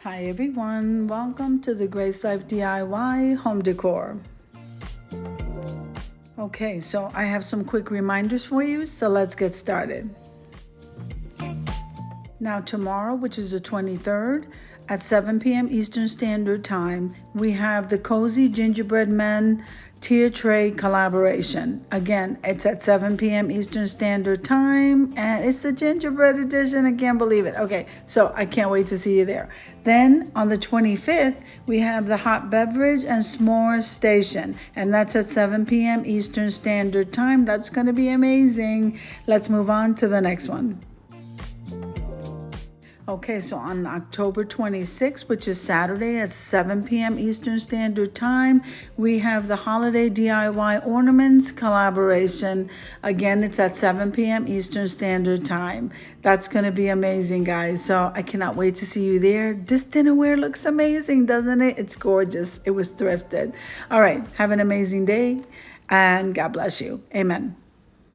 Hi everyone, welcome to the Grace Life DIY Home Decor. Okay, so I have some quick reminders for you, so let's get started. Now tomorrow, which is the 23rd, at 7 p.m. Eastern Standard Time, we have the Cozy Gingerbread Men Tier Tray collaboration. Again, it's at 7 p.m. Eastern Standard Time, and it's the gingerbread edition. I can't believe it. Okay, so I can't wait to see you there. Then on the 25th, we have the Hot Beverage and S'mores Station, and that's at 7 p.m. Eastern Standard Time. That's going to be amazing. Let's move on to the next one. Okay, so on October 26th, which is Saturday at 7 p.m. Eastern Standard Time, we have the Holiday DIY Ornaments collaboration. Again, it's at 7 p.m. Eastern Standard Time. That's going to be amazing, guys. So I cannot wait to see you there. This dinnerware looks amazing, doesn't it? It's gorgeous. It was thrifted. All right, have an amazing day, and God bless you. Amen.